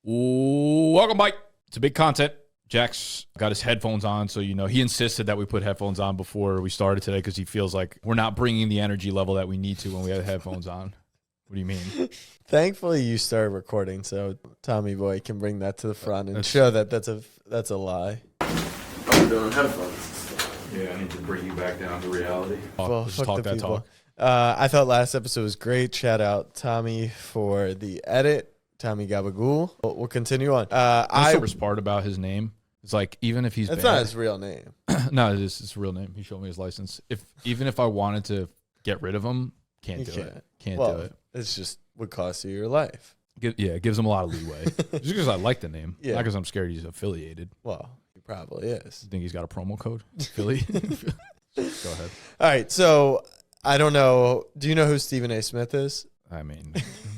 Welcome, Mike, to Big Content. Jack's got his headphones on, so he insisted that we put headphones on before we started today because he feels like we're not bringing the energy level that we need to when we have headphones on. What do you mean? Thankfully, you started recording, so Tommy Boy can bring that to the front and show that that's a lie. We're doing headphones. Yeah, I need to bring you back down to reality. Well, Just fuck talk the that people. talk. I thought last episode was great. Shout out Tommy for the edit. Tommy Gabagool. We'll continue on. The worst part about his name is like, even if he's It's bad, not his real name. no, it's his real name. He showed me his license. Even if I wanted to get rid of him, can't do it. Can't do it. It's just would cost you your life. It gives him a lot of leeway. Just because I like the name, Yeah. not because I'm scared he's affiliated. Well, he probably is. You think he's got a promo code? Philly. Go ahead. All right, so I don't know. Do you know who Stephen A. Smith is? I mean,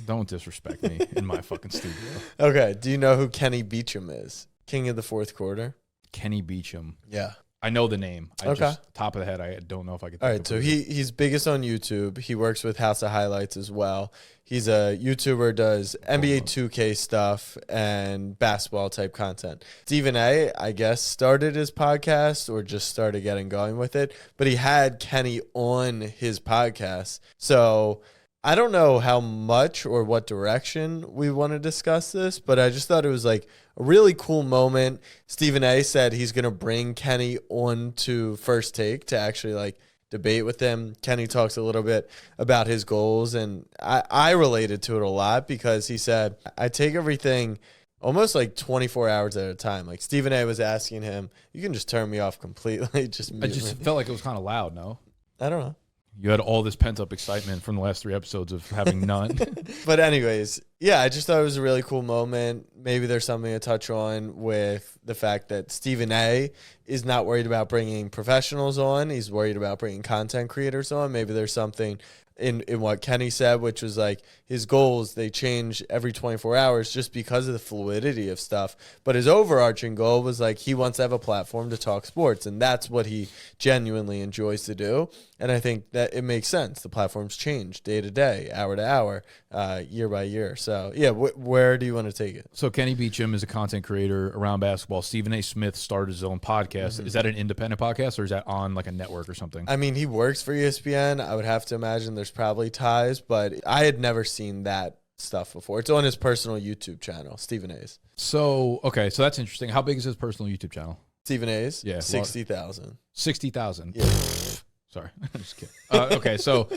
don't disrespect me in my fucking studio. Okay. Do you know who Kenny Beecham is? King of the fourth quarter. Kenny Beecham. Yeah. I know the name. Okay. Top of the head, I don't know if I could. All right, so he's biggest on YouTube. He works with House of Highlights as well. He's a YouTuber, does NBA 2K stuff and basketball type content. Stephen A, I guess, started his podcast or just started getting going with it, but he had Kenny on his podcast. So I don't know how much or what direction we want to discuss this, but I just thought it was like a really cool moment. Stephen A said he's going to bring Kenny on to First Take to actually like debate with him. Kenny talks a little bit about his goals, and I related to it a lot because he said, I take everything almost like 24 hours at a time. Like Stephen A was asking him, you can just turn me off completely. Just I just felt like it was kind of loud, no? I don't know. You had all this pent-up excitement from the last 3 episodes of having none. But anyways, yeah, I just thought it was a really cool moment. Maybe there's something to touch on with the fact that Stephen A is not worried about bringing professionals on. He's worried about bringing content creators on. Maybe there's something in what Kenny said, which was like his goals, they change every 24 hours just because of the fluidity of stuff. But his overarching goal was like he wants to have a platform to talk sports, and that's what he genuinely enjoys to do. And I think that it makes sense. The platforms change day to day, hour to hour, year by year. So, yeah, where do you want to take it? So Kenny Beecham is a content creator around basketball. Stephen A. Smith started his own podcast. Mm-hmm. Is that an independent podcast or is that on like a network or something? I mean, he works for ESPN. I would have to imagine there's probably ties, but I had never seen that stuff before. It's on his personal YouTube channel, Stephen A's. So, okay, so that's interesting. How big is his personal YouTube channel? Stephen A's? Yeah. 60,000. 60,000. Yeah. Sorry. I'm just kidding. Okay, so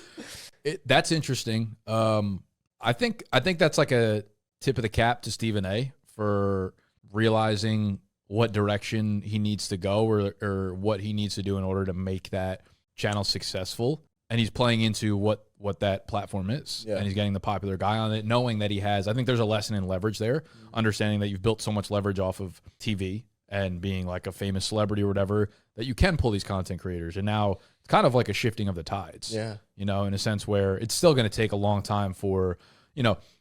that's interesting. I think that's like a tip of the cap to Stephen A for realizing what direction he needs to go or what he needs to do in order to make that channel successful. And he's playing into what that platform is. Yeah. And he's getting the popular guy on it, knowing that he has, I think there's a lesson in leverage there, understanding that you've built so much leverage off of TV and being like a famous celebrity or whatever, that you can pull these content creators. And now it's kind of like a shifting of the tides. Yeah. In a sense where it's still going to take a long time for,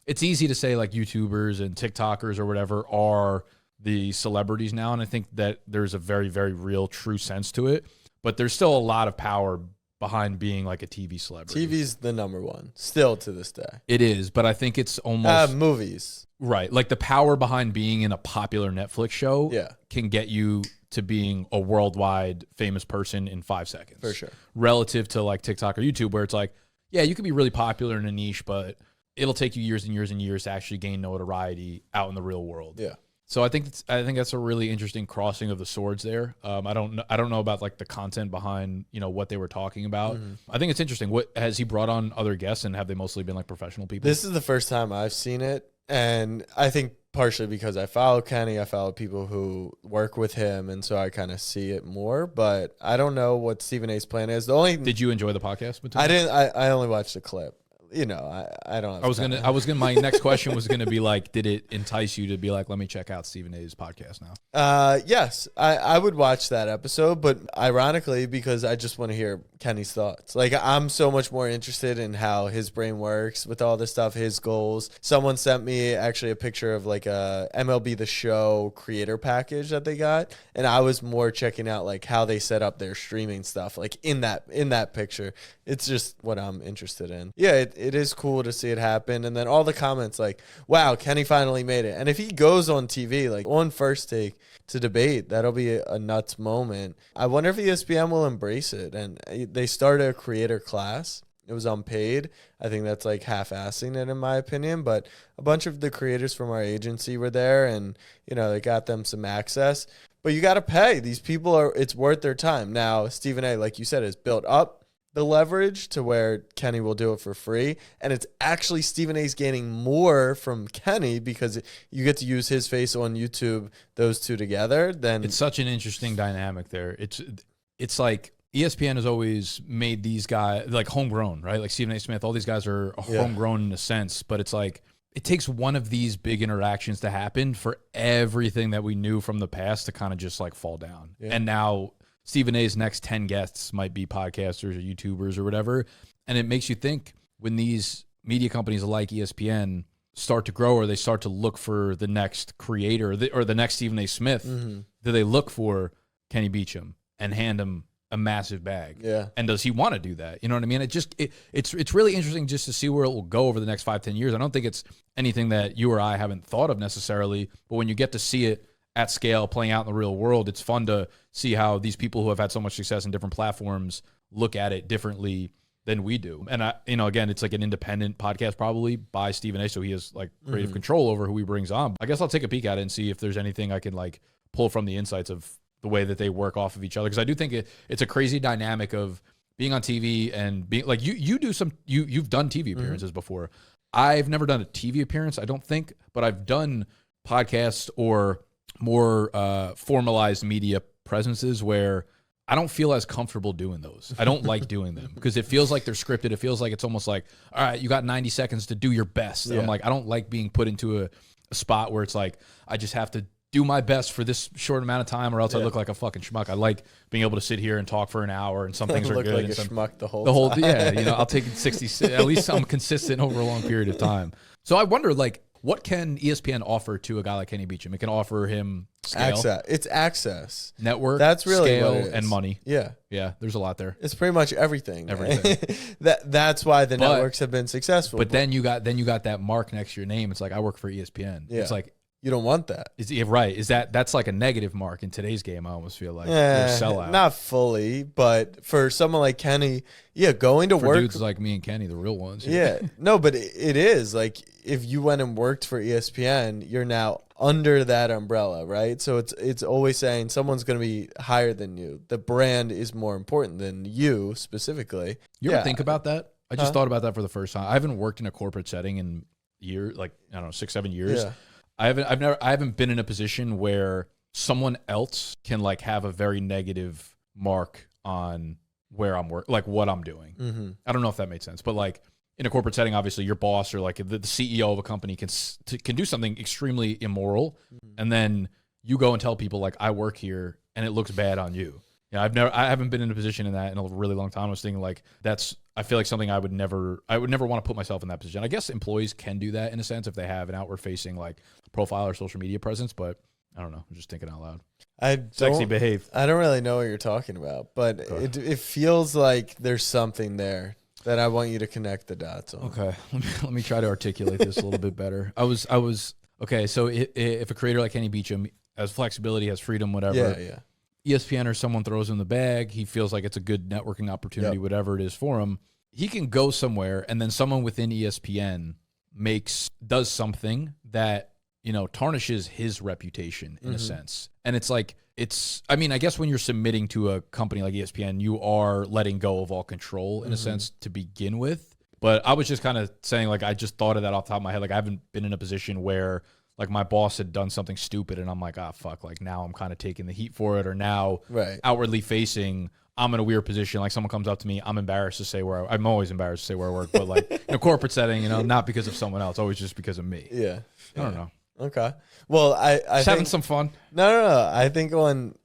it's easy to say like YouTubers and TikTokers or whatever are the celebrities now. And I think that there's a very, very real true sense to it, but there's still a lot of power behind being like a TV celebrity. TV's the number one, still to this day. It is, but I think it's almost movies. Right. Like the power behind being in a popular Netflix show can get you to being a worldwide famous person in 5 seconds. For sure. Relative to like TikTok or YouTube, where it's like, yeah, you could be really popular in a niche, but it'll take you years and years and years to actually gain notoriety out in the real world. Yeah. So I think that's a really interesting crossing of the swords there. I don't know about like the content behind what they were talking about. Mm-hmm. I think it's interesting. What has he brought on other guests, and have they mostly been like professional people? This is the first time I've seen it, and I think partially because I follow Kenny, I follow people who work with him, and so I kind of see it more. But I don't know what Stephen A's plan is. Did you enjoy the podcast? I didn't. I only watched the clip. I don't have my next question was gonna be like, did it entice you to be like, let me check out Stephen A's podcast now? Yes, I would watch that episode, but ironically, because I just want to hear Kenny's thoughts. Like, I'm so much more interested in how his brain works with all this stuff, his goals. Someone sent me actually a picture of like a MLB The Show creator package that they got, and I was more checking out like how they set up their streaming stuff, like in that picture. It's just what I'm interested in. Yeah, it is cool to see it happen. And then all the comments like, wow, Kenny finally made it. And if he goes on TV, like on First Take to debate, that'll be a nuts moment. I wonder if ESPN will embrace it. And they started a creator class. It was unpaid. I think that's like half-assing it in my opinion, but a bunch of the creators from our agency were there and, you know, they got them some access. But you got to pay. These people it's worth their time. Now, Stephen A., like you said, has built up the leverage to where Kenny will do it for free. And it's actually Stephen A.'s gaining more from Kenny because you get to use his face on YouTube, those two together. Then it's such an interesting dynamic there. It's like ESPN has always made these guys like homegrown, right? Like Stephen A. Smith, all these guys are homegrown in a sense, but it's like it takes one of these big interactions to happen for everything that we knew from the past to kind of just like fall down. Yeah. And now Stephen A.'s next 10 guests might be podcasters or YouTubers or whatever. And it makes you think when these media companies like ESPN start to grow or they start to look for the next creator or the next Stephen A. Smith, do they look for Kenny Beecham and hand him a massive bag? Yeah. And does he want to do that? You know what I mean? It's really interesting just to see where it will go over the next 5-10 years. I don't think it's anything that you or I haven't thought of necessarily, but when you get to see it at scale playing out in the real world, it's fun to see how these people who have had so much success in different platforms look at it differently than we do. And again, it's like an independent podcast probably by Stephen A. So he has like creative control over who he brings on. I guess I'll take a peek at it and see if there's anything I can like pull from the insights of the way that they work off of each other. Because I do think it's a crazy dynamic of being on TV and being like you've done TV appearances before. I've never done a TV appearance, I don't think, but I've done podcasts or more formalized media presences where I don't feel as comfortable doing those. I don't like doing them because it feels like they're scripted. It feels like it's almost like, all right, you got 90 seconds to do your best. And I'm like, I don't like being put into a spot where it's like, I just have to do my best for this short amount of time or else I look like a fucking schmuck. I like being able to sit here and talk for an hour and some things are look good. Like and a schmuck the whole time. Yeah, you know, I'll take 60, at least I'm consistent over a long period of time. So I wonder, like, what can ESPN offer to a guy like Kenny Beecham? It can offer him scale. Access. It's access. Network, that's really scale, what it is. And money. Yeah. Yeah, there's a lot there. It's pretty much everything. Everything. That's why the networks have been successful. But then you got that mark next to your name. It's like, I work for ESPN. Yeah. It's like, you don't want that. Right. That's like a negative mark in today's game, I almost feel like. You're a sellout. Not fully, but for someone like Kenny, going to for work. Dudes like me and Kenny, the real ones. Yeah. No, but it is. Like, if you went and worked for ESPN, you're now under that umbrella, right? So it's always saying someone's going to be higher than you. The brand is more important than you specifically. You ever think about that? I just thought about that for the first time. I haven't worked in a corporate setting in years, like, I don't know, 6-7 years. Yeah. I haven't been in a position where someone else can like have a very negative mark on where I'm working, like what I'm doing. I don't know if that made sense, but like in a corporate setting, obviously your boss or like the CEO of a company can do something extremely immoral, and then you go and tell people like I work here, and it looks bad on you. Yeah, I haven't been in a position in that in a really long time. I was thinking like I feel like something I would never want to put myself in that position. I guess employees can do that in a sense if they have an outward facing like profile or social media presence, but I don't know. I'm just thinking out loud. Sexy behave. I don't really know what you're talking about, but it feels like there's something there that I want you to connect the dots on. Okay, let me try to articulate this a little bit better. I was okay. So if a creator like Kenny Beecham has flexibility, has freedom, whatever. Yeah. ESPN or someone throws him the bag, he feels like it's a good networking opportunity, whatever it is for him. He can go somewhere, and then someone within ESPN does something that, you know, tarnishes his reputation in a sense. And it's like, I mean, I guess when you're submitting to a company like ESPN, you are letting go of all control in a sense to begin with. But I was just kind of saying, like, I just thought of that off the top of my head. Like, I haven't been in a position where like my boss had done something stupid and I'm like, fuck, like now I'm kind of taking the heat for it, or now outwardly facing, I'm in a weird position. Like someone comes up to me, I'm embarrassed to say I'm always embarrassed to say where I work, but like in a corporate setting, you know, not because of someone else, always just because of me. Yeah. I don't know. Okay. Well, I just having some fun. No. I think on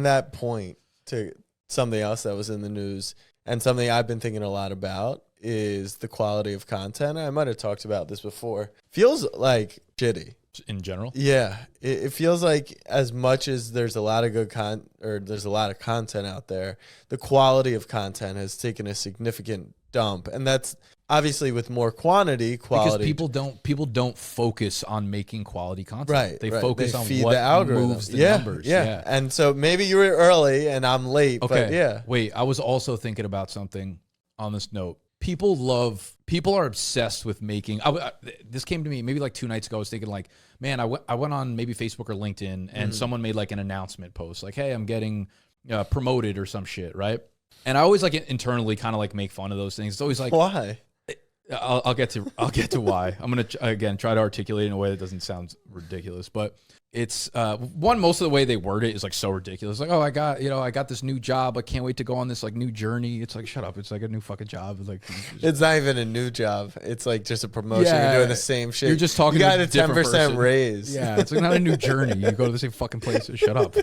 that point to something else that was in the news and something I've been thinking a lot about is the quality of content. I might have talked about this before. Feels like shitty. In general? Yeah. It feels like as much as there's a lot of good there's a lot of content out there, the quality of content has taken a significant dump. And that's obviously with more quantity, quality. Because people don't focus on making quality content. Right. They focus on feed what the algorithm. moves the numbers. Yeah. And so maybe you were early and I'm late. Okay. But yeah. Wait, I was also thinking about something on this note. People are obsessed with making. This came to me maybe like 2 nights ago. I was thinking like, man, I went on maybe Facebook or LinkedIn and someone made like an announcement post like, hey, I'm getting promoted or some shit, right? And I always like internally kind of like make fun of those things. It's always like, why? I'll get to why. I'm gonna again try to articulate it in a way that doesn't sound ridiculous, but it's most of the way they word it is like so ridiculous. Like, oh, I got this new job. I can't wait to go on this like new journey. It's like, shut up. It's like a new fucking job. It's like it's not even a new job. It's like just a promotion. Yeah, You're doing the same shit. You're just talking. You got to a 10% raise. Yeah, it's like not a new journey. You go to the same fucking place. Shut up.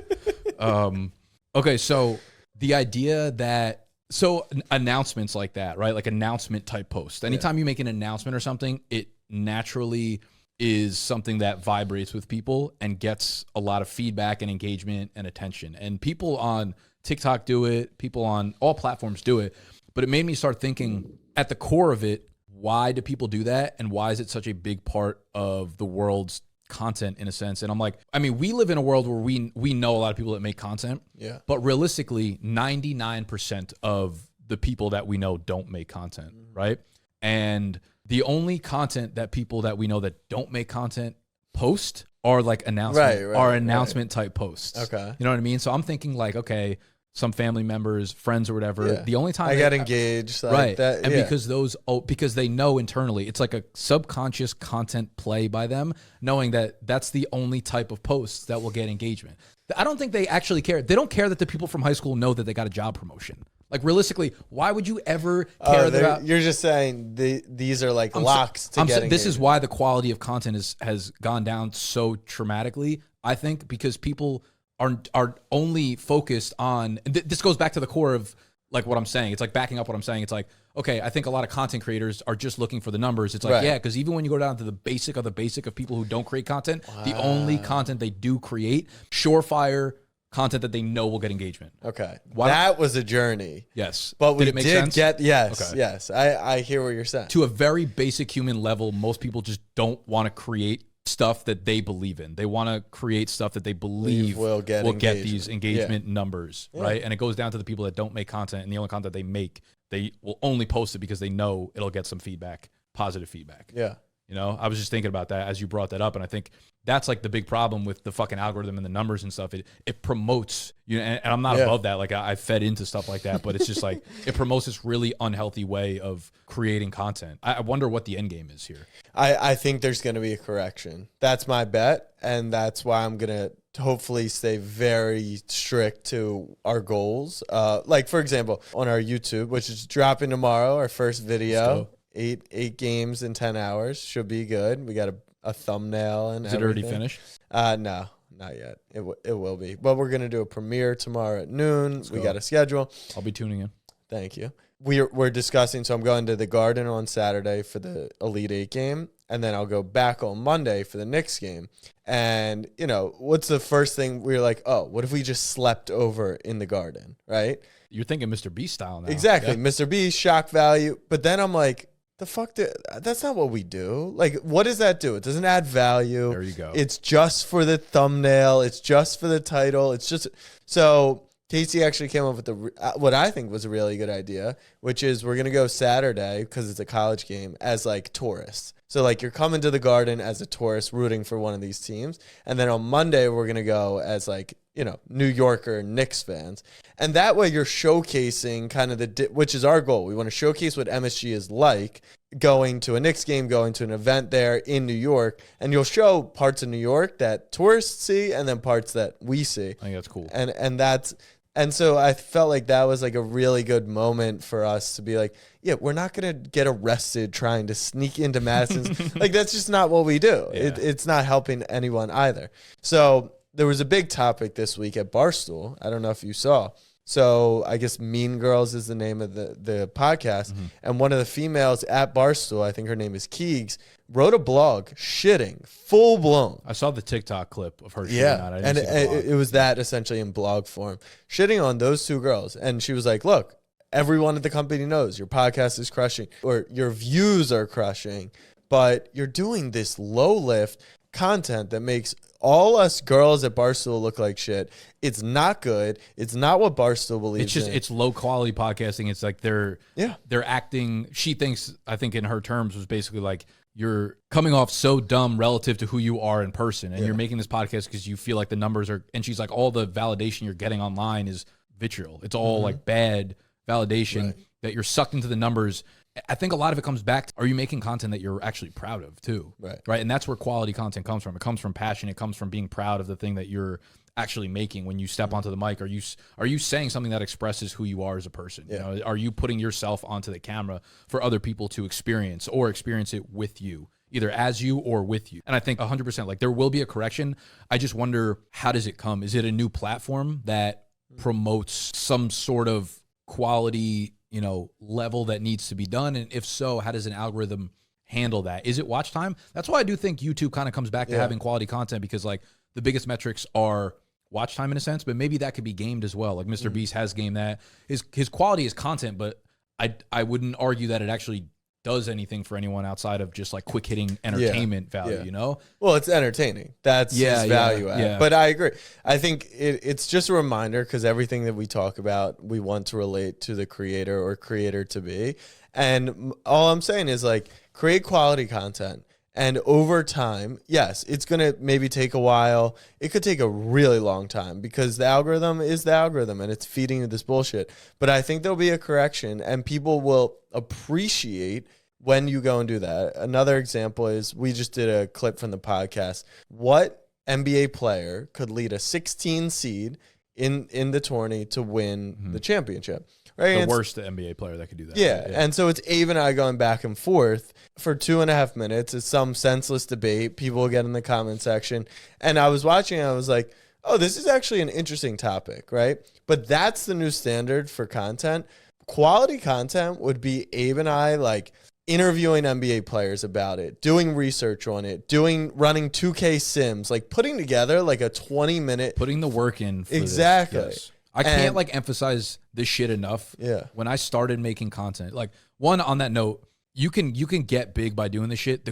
Okay, so the idea that. So announcements like that, right? Like announcement type posts. Anytime you make an announcement or something, it naturally is something that vibrates with people and gets a lot of feedback and engagement and attention. And people on TikTok do it. People on all platforms do it. But it made me start thinking at the core of it, why do people do that? And why is it such a big part of the world's content in a sense? And I'm like, I mean, we live in a world where we know a lot of people that make content, but realistically 99% of the people that we know don't make content, right? And the only content that people that we know that don't make content post are like announcement type posts. Okay, you know what I mean? So I'm thinking like, okay, some family members, friends or whatever, the only time I got engaged, like right? that, And because they know internally, it's like a subconscious content play by them, knowing that that's the only type of posts that will get engagement. I don't think they actually care. They don't care that the people from high school know that they got a job promotion. Like realistically, why would you ever care about? You're just saying these are like locks to get engagement. This is why the quality of content has gone down so dramatically. I think because people are only focused on, this goes back to the core of like what I'm saying. It's like backing up what I'm saying. It's like, okay, I think a lot of content creators are just looking for the numbers. It's like, yeah, because even when you go down to the basic of people who don't create content, the only content they do create, surefire content that they know will get engagement. Okay. That was a journey. Yes. But we did get, yes, I hear what you're saying. To a very basic human level, most people just don't want to create stuff that they believe in. They want to create stuff that they believe will get these engagement numbers, right? And it goes down to the people that don't make content, and the only content they make, they will only post it because they know it'll get some feedback, positive feedback. Yeah. You know, I was just thinking about that as you brought that up, and I think that's like the big problem with the fucking algorithm and the numbers and stuff. It promotes, you know, and I'm not above that. Like I fed into stuff like that, but it's just like it promotes this really unhealthy way of creating content. I wonder what the end game is here. I think there's going to be a correction. That's my bet, and that's why I'm going to hopefully stay very strict to our goals. Like for example, on our YouTube, which is dropping tomorrow, our first video. 8 games in 10 hours should be good. We got a thumbnail and is it already finished? No, not yet. It will be. But we're gonna do a premiere tomorrow at noon. We got a schedule. I'll be tuning in. Thank you. We're discussing. So I'm going to the Garden on Saturday for the Elite 8 game, and then I'll go back on Monday for the Knicks game. And you know, what's the first thing we were like? Oh, what if we just slept over in the Garden? Right? You're thinking Mr. Beast style now. Exactly, Mr. Beast shock value. But then I'm like, the fuck? That's not what we do. Like, what does that do? It doesn't add value. There you go. It's just for the thumbnail. It's just for the title. It's just so. Casey actually came up with what I think was a really good idea, which is we're gonna go Saturday because it's a college game as like tourists. So like you're coming to the Garden as a tourist rooting for one of these teams, and then on Monday we're gonna go as like, you know, New Yorker Knicks fans, and that way you're showcasing kind of which is our goal. We want to showcase what MSG is like going to a Knicks game, going to an event there in New York, and you'll show parts of New York that tourists see and then parts that we see. I think that's cool. And so I felt like that was like a really good moment for us to be like, yeah, we're not going to get arrested trying to sneak into Madison's. Like, that's just not what we do. Yeah. It's not helping anyone either. So there was a big topic this week at Barstool. I don't know if you saw. So I guess Mean Girls is the name of the podcast. Mm-hmm. And one of the females at Barstool, I think her name is Keegs, wrote a blog shitting, full blown. I saw the TikTok clip of her shitting on it. It was that essentially in blog form, shitting on those two girls. And she was like, look, everyone at the company knows your podcast is crushing or your views are crushing, but you're doing this low lift content that makes all us girls at Barstool look like shit. It's not good. It's not what Barstool believes in. It's low quality podcasting. It's like they're acting. She thinks, I think in her terms, was basically like, you're coming off so dumb relative to who you are in person, and you're making this podcast because you feel like the numbers are. And she's like, all the validation you're getting online is vitriol. It's all like bad validation that you're sucked into the numbers. I think a lot of it comes back to, are you making content that you're actually proud of too? Right. And that's where quality content comes from. It comes from passion. It comes from being proud of the thing that you're actually making when you step onto the mic. Are you saying something that expresses who you are as a person? You know, are you putting yourself onto the camera for other people to experience or experience it with you, either as you or with you? And I think 100%, like there will be a correction. I just wonder, how does it come? Is it a new platform that promotes some sort of quality, level that needs to be done? And if so, how does an algorithm handle that? Is it watch time? That's why I do think YouTube kind of comes back to having quality content, because like the biggest metrics are watch time in a sense, but maybe that could be gamed as well. Like Mr. Beast has gamed that. His quality is content, but I wouldn't argue that it actually does anything for anyone outside of just like quick hitting entertainment value, Well, it's entertaining. That's his value add. Yeah. But I agree. I think it's just a reminder, because everything that we talk about, we want to relate to the creator or creator to be. And all I'm saying is like, create quality content. And over time, yes, it's going to maybe take a while. It could take a really long time, because the algorithm is the algorithm and it's feeding you this bullshit. But I think there'll be a correction, and people will appreciate when you go and do that. Another example is, we just did a clip from the podcast. What NBA player could lead a 16 seed in the tourney to win the championship? Right? The worst NBA player that could do that. Yeah. And so it's Abe and I going back and forth for 2.5 minutes. It's some senseless debate. People will get in the comment section. And I was watching, and I was like, oh, this is actually an interesting topic, right? But that's the new standard for content. Quality content would be Abe and I like interviewing NBA players about it, doing research on it, running 2K sims, like putting together like a 20-minute. Putting the work in for exactly. This. Yes. I can't like emphasize this shit enough. Yeah. When I started making content, like one on that note, you can get big by doing this shit.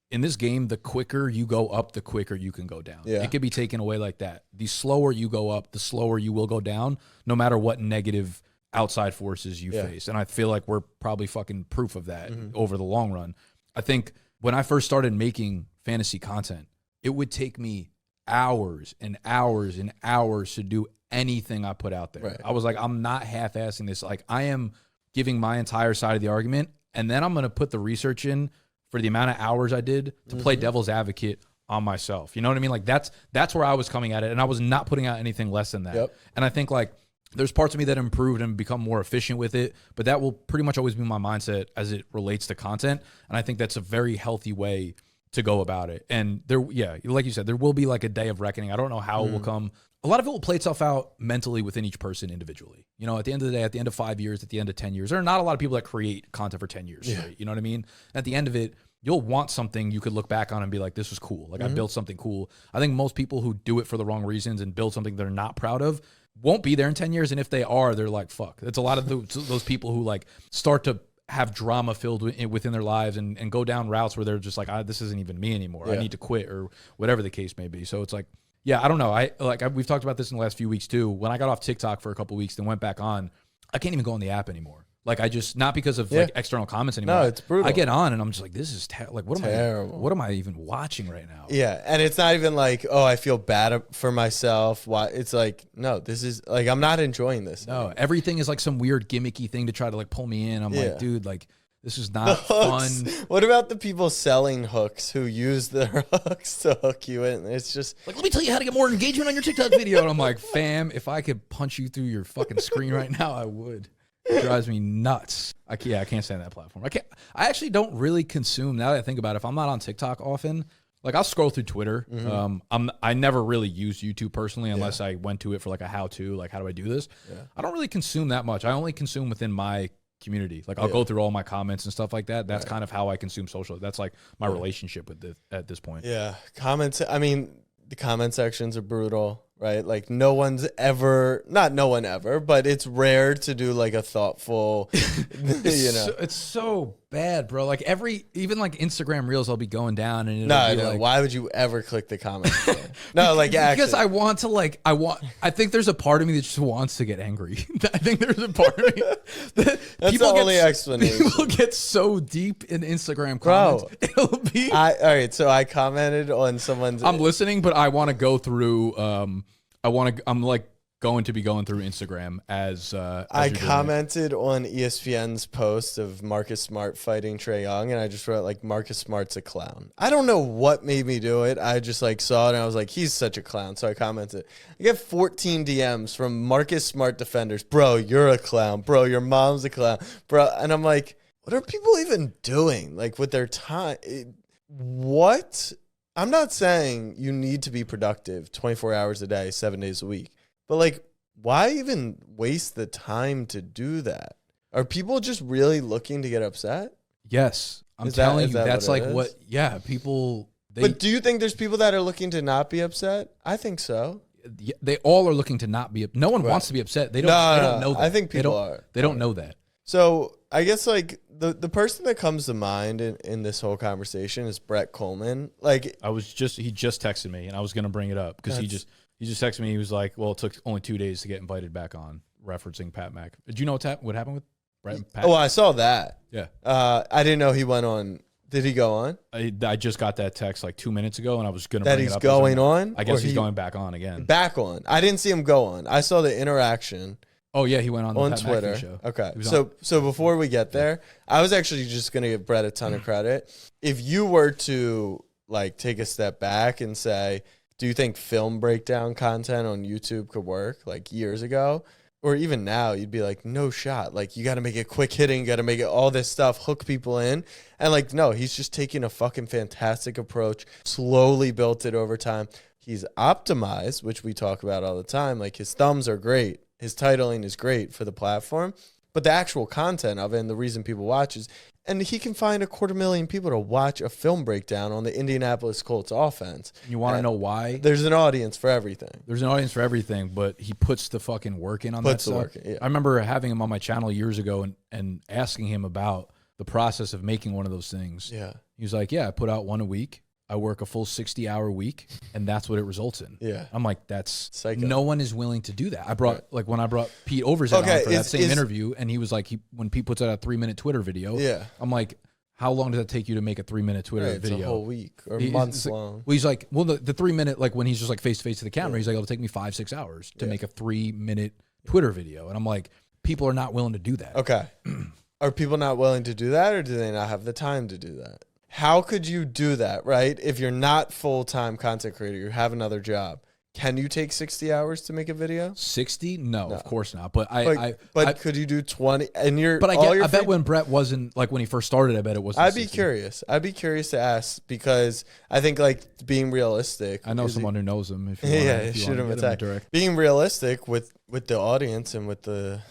In this game, the quicker you go up, the quicker you can go down. Yeah. It could be taken away like that. The slower you go up, the slower you will go down, no matter what negative outside forces you face. And I feel like we're probably fucking proof of that over the long run. I think when I first started making fantasy content, it would take me hours and hours and hours to do anything I put out there. Right. I was like, I'm not half-assing this. Like, I am giving my entire side of the argument, and then I'm going to put the research in for the amount of hours I did to play devil's advocate on myself. You know what I mean? Like, that's where I was coming at it, and I was not putting out anything less than that. Yep. And I think, like, there's parts of me that improved and become more efficient with it, but that will pretty much always be my mindset as it relates to content, and I think that's a very healthy way to go about it. And there, like you said, there will be like a day of reckoning. I don't know how it will come. A lot of it will play itself out mentally within each person individually. At the end of the day, at the end of 5 years, at the end of 10 years, there are not a lot of people that create content for 10 years straight. You know what I mean? At the end of it, you'll want something you could look back on and be like, this was cool. Like I built something cool. I think most people who do it for the wrong reasons and build something they're not proud of won't be there in 10 years. And if they are, they're like, fuck. It's a lot of those people who like start to have drama filled within their lives and go down routes where they're just like, this isn't even me anymore. I need to quit, or whatever the case may be. So it's like, I don't know. We've talked about this in the last few weeks too. When I got off TikTok for a couple of weeks and went back on, I can't even go on the app anymore. Like I just, not because of like external comments anymore. No, it's brutal. I get on and I'm just like, this is like, what am I even watching right now? Yeah. And it's not even like, oh, I feel bad for myself. Why? It's like, no, this is like, I'm not enjoying this. No, anymore. Everything is like some weird gimmicky thing to try to like pull me in. I'm like, dude, like, this is not fun. What about the people selling hooks who use their hooks to hook you in? It's just like, let me tell you how to get more engagement on your TikTok video. And I'm like, fam, if I could punch you through your fucking screen right now, I would. It drives me nuts. I can't stand that platform. I actually don't really consume, now that I think about it, if I'm not on TikTok often, like I'll scroll through Twitter. I never really use YouTube personally unless I went to it for like a how-to, like how do I do this? I don't really consume that much. I only consume within my community. Like I'll go through all my comments and stuff like that. That's kind of how I consume social. That's like my relationship with it at this point. Yeah. Comments. I mean, the comment sections are brutal, right? Like no one ever, but it's rare to do like a thoughtful, It's so bad, bro. Like even like Instagram Reels, I'll be going down and No, like, why would you ever click the comment? No, like actually. Because I think there's a part of me that just wants to get angry. I think there's a part of me that That's the only explanation. People get so deep in Instagram comments. Bro, It'll be all right, so I commented on someone's. I'm listening, but I want to go through. I'm like going to be going through Instagram as I commented on ESPN's post of Marcus Smart fighting Trae Young, and I just wrote like Marcus Smart's a clown. I don't know what made me do it. I just like saw it and I was like, he's such a clown. So I commented. I get 14 DMs from Marcus Smart defenders. Bro, you're a clown. Bro, your mom's a clown. Bro, and I'm like, what are people even doing? Like with their time? What? I'm not saying you need to be productive 24 hours a day, 7 days a week. But like, why even waste the time to do that? Are people just really looking to get upset? Yes, I'm telling you, that's like what. Yeah, people. But do you think there's people that are looking to not be upset? I think so. They all are looking to not be. No one wants to be upset. They don't. They don't know that. I think people are. They don't know that. So I guess like the person that comes to mind in this whole conversation is Brett Coleman. Like he just texted me and I was going to bring it up because he just texted me. He was like, well, it took only 2 days to get invited back on, referencing Pat Mack. Did you know what happened with Brett and Pat? Oh, I saw that. Yeah. I didn't know he went on. Did he go on? I just got that text like 2 minutes ago and I was going to that bring he's it up. Going on? I guess he's going back on again. Back on. I didn't see him go on. I saw the interaction. Oh yeah, he went on the Pat Twitter. McAfee show. Okay, so before we get there, I was actually just gonna give Brett a ton of credit. If you were to like take a step back and say, do you think film breakdown content on YouTube could work like years ago? Or even now, you'd be like, no shot. Like, you got to make it quick hitting, got to make it all this stuff, hook people in. And like, no, he's just taking a fucking fantastic approach, slowly built it over time. He's optimized, which we talk about all the time. Like, his thumbs are great. His titling is great for the platform. But the actual content of it and the reason people watch is, and he can find 250,000 people to watch a film breakdown on the Indianapolis Colts offense. You want to know why? There's an audience for everything. There's an audience for everything, but he puts the fucking work in on that stuff. Work in, yeah. I remember having him on my channel years ago and asking him about the process of making one of those things. Yeah. He was like, yeah, I put out one a week. I work a full 60-hour week, and that's what it results in. Yeah. I'm like, that's psycho. No one is willing to do that. I brought when I brought Pete Overzet on for that same interview, and he was like, when Pete puts out a 3-minute Twitter video, I'm like, how long does that take you to make a 3-minute Twitter video? It's a whole week or months long. Well, he's like, well, the 3-minute, like when he's just like face to face to the camera, he's like, it'll take me 5-6 hours to make a 3-minute Twitter video, and I'm like, people are not willing to do that. Okay, are people not willing to do that, or do they not have the time to do that? How could you do that, right? If you're not full-time content creator, you have another job. Can you take 60 hours to make a video? 60? No, of course not. But could you do 20? And I bet when Brett wasn't, like when he first started, I bet it wasn't. I'd be curious. I'd be curious to ask because I think like being realistic. I know someone who knows him. If you shoot him a text. Being realistic with the audience and with the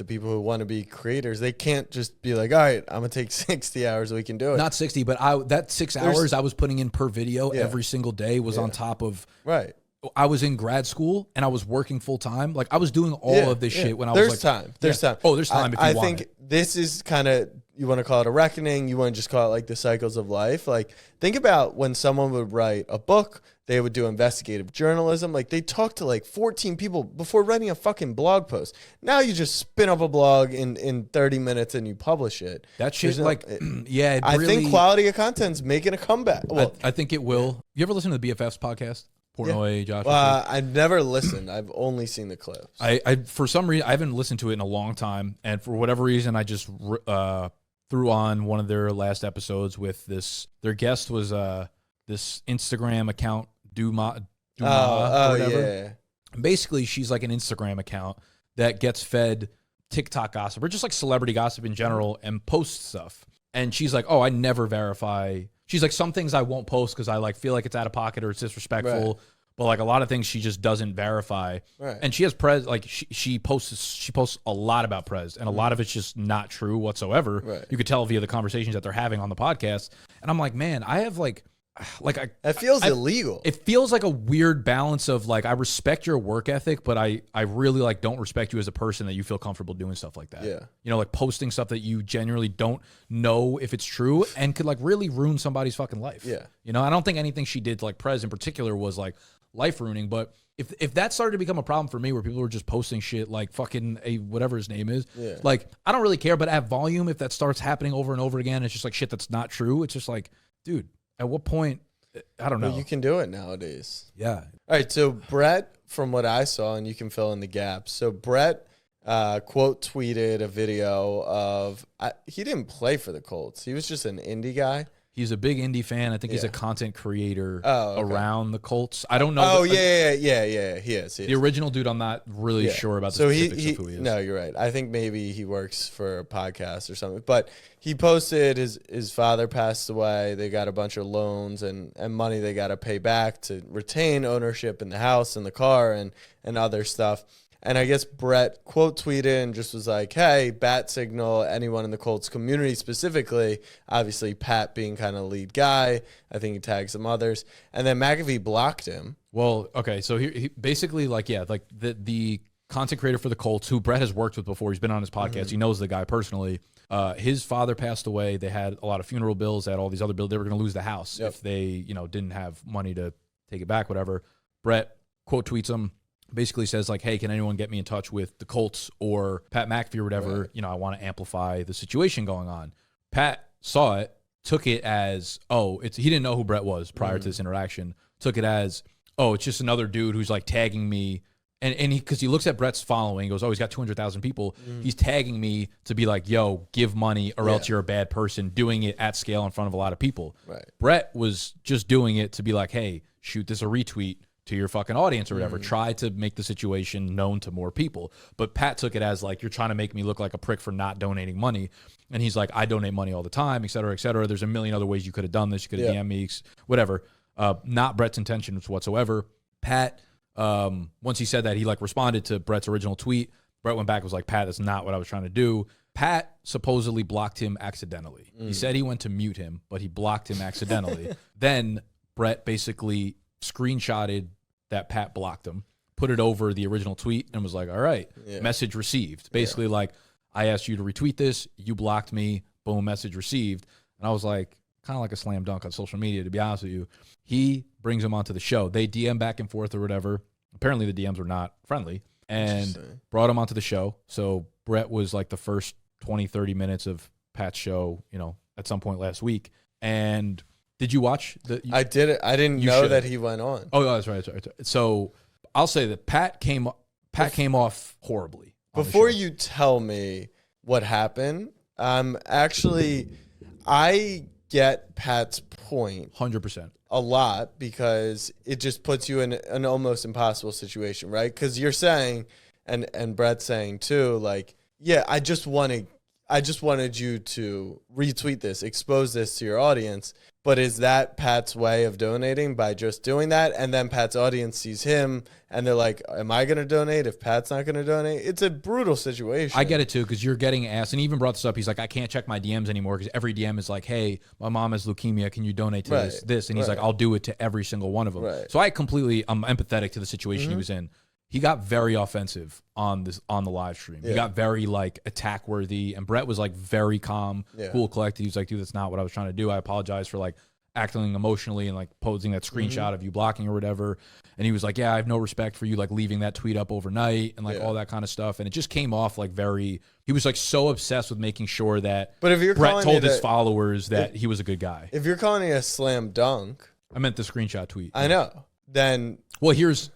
people who want to be creators, they can't just be like, all right, I'm going to take 60 hours, we can do it. Not 60, but that 6 hours I was putting in per video every single day was on top of. Right. I was in grad school and I was working full time. Like I was doing all of this shit when I was like. There's time. Oh, there's time if you want. I think this is kind of, you want to call it a reckoning. You want to just call it like the cycles of life. Like think about when someone would write a book, they would do investigative journalism. Like they talk to like 14 people before writing a fucking blog post. Now you just spin up a blog in 30 minutes and you publish it. That shit yeah. I think quality of content's making a comeback. Well, I think it will. You ever listen to the BFFs podcast? Portnoy, Josh. I've never listened. I've only seen the clips. I for some reason I haven't listened to it in a long time, and for whatever reason I just threw on one of their last episodes with this. Their guest was this Instagram account Duma or whatever. Yeah. Basically, she's like an Instagram account that gets fed TikTok gossip or just like celebrity gossip in general and posts stuff. And she's like, oh, I never verify. She's like, some things I won't post because I like feel like it's out of pocket or it's disrespectful. Right. But like a lot of things she just doesn't verify. Right. And she has Prez, like she posts a lot about Prez, and a lot of it's just not true whatsoever. Right. You could tell via the conversations that they're having on the podcast. And I'm like, man, I like That feels illegal. It feels like a weird balance of like I respect your work ethic, but I really like don't respect you as a person that you feel comfortable doing stuff like that. Yeah. You know, like posting stuff that you genuinely don't know if it's true and could like really ruin somebody's fucking life. Yeah. You know, I don't think anything she did, like Prez in particular, was like life ruining, but if that started to become a problem for me where people were just posting shit like fucking a whatever his name is, like I don't really care, but at volume, if that starts happening over and over again, it's just like shit that's not true. It's just like, dude, at what point? I don't know. Well, you can do it nowadays. Yeah. All right. So Brett, from what I saw, and you can fill in the gaps. So Brett quote tweeted a video of he didn't play for the Colts. He was just an indie guy. He's a big indie fan. I think he's a content creator okay. around the Colts. I don't know. Oh, yeah. He is. The original dude, I'm not really sure about the specifics of who he is. No, you're right. I think maybe he works for a podcast or something. But he posted his father passed away. They got a bunch of loans and money they got to pay back to retain ownership in the house and the car and other stuff. And I guess Brett quote tweeted and just was like, hey, bat signal, anyone in the Colts community specifically, obviously Pat being kind of lead guy. I think he tagged some others. And then McAfee blocked him. Well, okay. So he basically like the content creator for the Colts who Brett has worked with before. He's been on his podcast. Mm-hmm. He knows the guy personally. His father passed away. They had a lot of funeral bills. They had all these other bills. They were going to lose the house if they, didn't have money to take it back, whatever. Brett quote tweets him. Basically says like, hey, can anyone get me in touch with the Colts or Pat McAfee or whatever? Right. I want to amplify the situation going on. Pat saw it, took it as, he didn't know who Brett was prior to this interaction. Took it as, it's just another dude who's like tagging me. And because he looks at Brett's following, he goes, he's got 200,000 people. He's tagging me to be like, yo, give money or else you're a bad person, doing it at scale in front of a lot of people. Right. Brett was just doing it to be like, hey, shoot this a retweet to your fucking audience or whatever. Try to make the situation known to more people. But Pat took it as like, you're trying to make me look like a prick for not donating money. And he's like, I donate money all the time, et cetera, et cetera. There's a million other ways you could have done this. You could have DM'd me, whatever. Not Brett's intentions whatsoever. Pat, once he said that, he like responded to Brett's original tweet. Brett went back and was like, Pat, that's not what I was trying to do. Pat supposedly blocked him accidentally. He said he went to mute him, but he blocked him accidentally. Then Brett basically screenshotted that Pat blocked him, put it over the original tweet, and was like, all right, message received. Basically like, I asked you to retweet this, you blocked me, boom, message received. And I was like, kind of like a slam dunk on social media, to be honest with you. He brings him onto the show. They DM back and forth or whatever. Apparently the DMs were not friendly and brought him onto the show. So Brett was like the first 20, 30 minutes of Pat's show, at some point last week. And did you watch? I did it. I didn't know that he went on. Oh, that's right. So I'll say that Pat came off horribly. Before you tell me what happened, I get Pat's point 100% a lot because it just puts you in an almost impossible situation, right? Because you're saying, and Brett's saying too, like, I just wanted you to retweet this, expose this to your audience. But is that Pat's way of donating by just doing that? And then Pat's audience sees him and they're like, am I going to donate if Pat's not going to donate? It's a brutal situation. I get it too, because you're getting asked, and he even brought this up. He's like, I can't check my DMs anymore because every DM is like, hey, my mom has leukemia. Can you donate to this? And he's like, I'll do it to every single one of them. Right. So I'm empathetic to the situation he was in. He got very offensive on the live stream. He got very like attack worthy, and Brett was like very calm, cool, collected. He was like, dude, that's not what I was trying to do. I apologize for like acting emotionally and like posing that screenshot of you blocking or whatever. And he was like, I have no respect for you like leaving that tweet up overnight and like all that kind of stuff. And it just came off like he was like so obsessed with making sure that Brett told his followers that he was a good guy. If you're calling it a slam dunk, I meant the screenshot tweet. I know. Then well, here's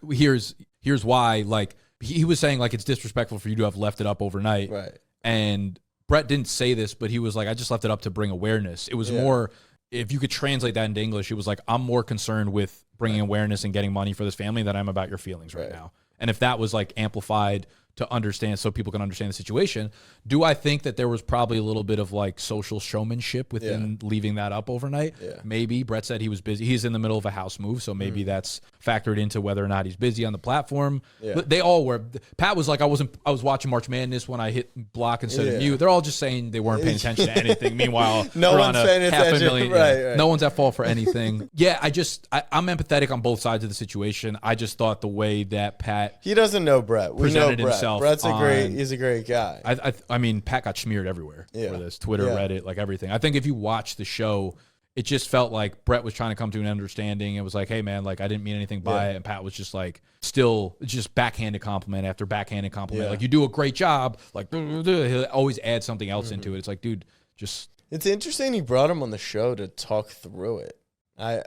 why. Like he was saying like it's disrespectful for you to have left it up overnight. Right. And Brett didn't say this, but he was like, I just left it up to bring awareness. It was more, if you could translate that into English, it was like, I'm more concerned with bringing awareness and getting money for this family than I'm about your feelings right now. And if that was like amplified to understand, so people can understand the situation. Do I think that there was probably a little bit of like social showmanship within leaving that up overnight? Yeah. Maybe. Brett said he was busy. He's in the middle of a house move, so maybe that's factored into whether or not he's busy on the platform. Yeah. But they all were. Pat was like, I was watching March Madness when I hit block instead of mute. They're all just saying they weren't paying attention to anything. Meanwhile, no one's paying attention. Right. No one's at fault for anything. I'm empathetic on both sides of the situation. I just thought the way that Pat, he doesn't know Brett. We know Brett. Himself Brett's he's a great guy. I mean, Pat got smeared everywhere for this. Twitter, Reddit, like everything. I think if you watch the show, it just felt like Brett was trying to come to an understanding. It was like, hey man, like I didn't mean anything by it, and Pat was just like, still just backhanded compliment after backhanded compliment. Like, you do a great job. Like, he'll always add something else into it. It's like, dude, just. It's interesting he brought him on the show to talk through it.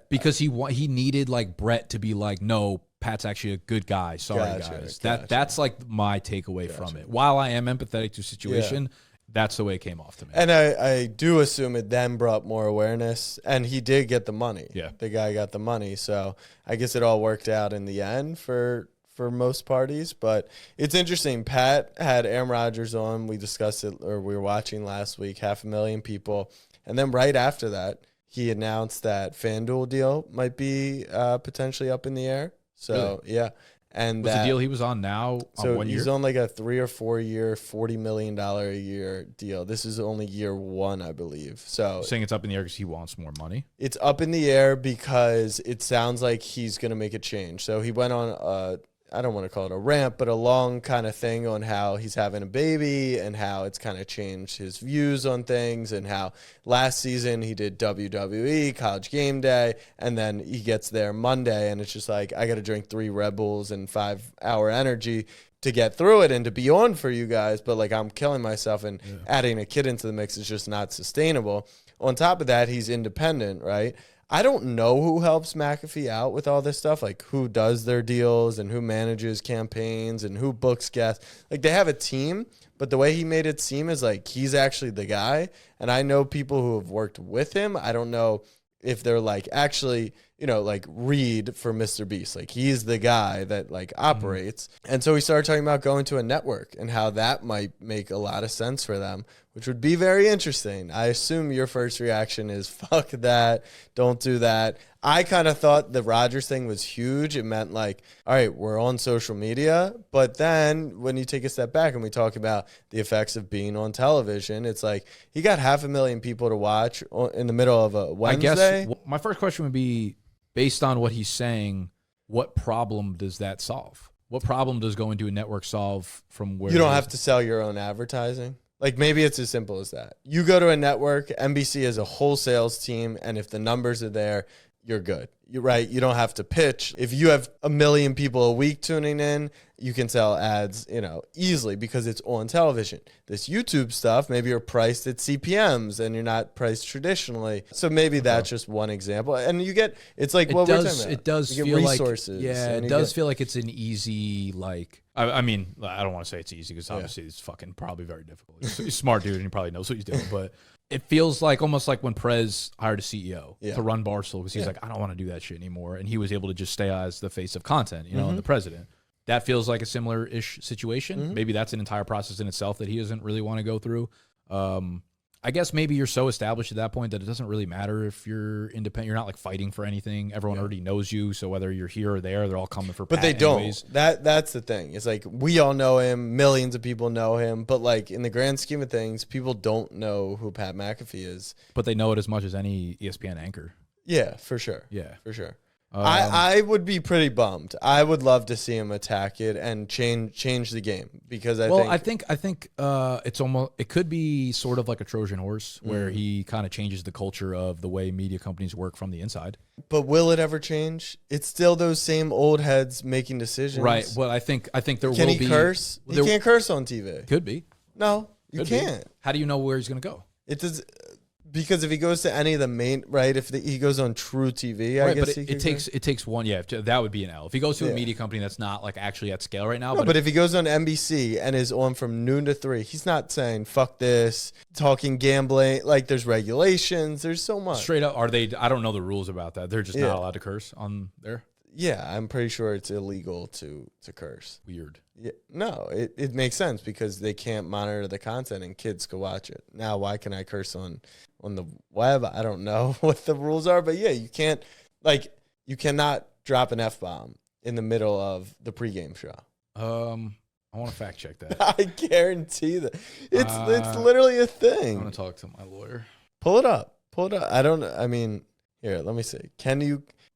Because he needed like Brett to be like, no, Pat's actually a good guy. Sorry, guys. That's like my takeaway from it. While I am empathetic to the situation, that's the way it came off to me. And I do assume it then brought more awareness, and he did get the money. Yeah. The guy got the money. So I guess it all worked out in the end for most parties. But it's interesting. Pat had Aaron Rodgers on. We discussed it, or we were watching last week, 500,000 people. And then right after that, he announced that FanDuel deal might be potentially up in the air. So, really? And what's the deal he was on now? So 1 year? He's on like a 3 or 4 year, $40 million a year deal. This is only year one, I believe. So saying it's up in the air because he wants more money. It's up in the air because it sounds like he's going to make a change. So he went on I don't want to call it a rant, but a long kind of thing on how he's having a baby and how it's kind of changed his views on things, and how last season he did WWE, College Game Day, and then he gets there Monday and it's just like, I got to drink 3 Red Bulls and 5-hour energy to get through it and to be on for you guys, but like I'm killing myself, and adding a kid into the mix is just not sustainable. On top of that, he's independent, right? I don't know who helps McAfee out with all this stuff, like who does their deals and who manages campaigns and who books guests. Like, they have a team, but the way he made it seem is like he's actually the guy. And I know people who have worked with him. I don't know if they're like actually, like Reed for Mr. Beast. Like, he's the guy that like operates. And so we started talking about going to a network and how that might make a lot of sense for them, which would be very interesting. I assume your first reaction is, fuck that, don't do that. I kind of thought the Rodgers thing was huge. It meant like, all right, we're on social media. But then when you take a step back and we talk about the effects of being on television, it's like he got 500,000 people to watch in the middle of a Wednesday. I guess my first question would be, based on what he's saying, what problem does that solve? What problem does going to a network solve from where you don't have to sell your own advertising? Like, maybe it's as simple as that. You go to a network, NBC has a whole sales team, and if the numbers are there, you're good. You're right. You don't have to pitch. If you have 1 million people a week tuning in, you can sell ads, easily because it's on television. This YouTube stuff, maybe you're priced at CPMs and you're not priced traditionally. So maybe that's just one example. And you get, it's like what we're talking about. It does you feel get resources. It does feel like it's an easy, like, I mean, I don't want to say it's easy because obviously it's fucking probably very difficult. He's a smart dude and he probably knows what he's doing, but it feels like almost like when Prez hired a CEO to run Barstool, because he's like, I don't want to do that shit anymore. And he was able to just stay as the face of content, and the president. That feels like a similar-ish situation. Maybe that's an entire process in itself that he doesn't really want to go through. I guess maybe you're so established at that point that it doesn't really matter if you're independent. You're not like fighting for anything. Everyone already knows you. So whether you're here or there, they're all coming for But Pat they don't. anyways. That's the thing. It's like we all know him. Millions of people know him. But like in the grand scheme of things, people don't know who Pat McAfee is. But they know it as much as any ESPN anchor. Yeah, for sure. Yeah. For sure. I would be pretty bummed. I would love to see him attack it and change the game because I think it's almost, it could be sort of like a Trojan horse where he kind of changes the culture of the way media companies work from the inside. But will it ever change? It's still those same old heads making decisions, right? Well, I think there will be. Can he curse? He can't curse on TV. Could be. No, you can't. How do you know where he's going to go? It does. Because if he goes to any of the main, right, if he goes on True TV, I guess but it takes one, that would be an L. If he goes to a media company that's not like actually at scale right now. No, but if he goes on NBC and is on from noon to 3, he's not saying, fuck this, talking gambling, like there's regulations, there's so much. Straight up, are they, I don't know the rules about that. They're just not allowed to curse on there. Yeah, I'm pretty sure it's illegal to curse. Weird. Yeah, no, it makes sense because they can't monitor the content and kids can watch it. Now, why can I curse on the web? I don't know what the rules are, but yeah, you can't, like, you cannot drop an F-bomb in the middle of the pregame show. I want to fact check that. I guarantee that. It's literally a thing. I want to talk to my lawyer. Pull it up. Here, let me see.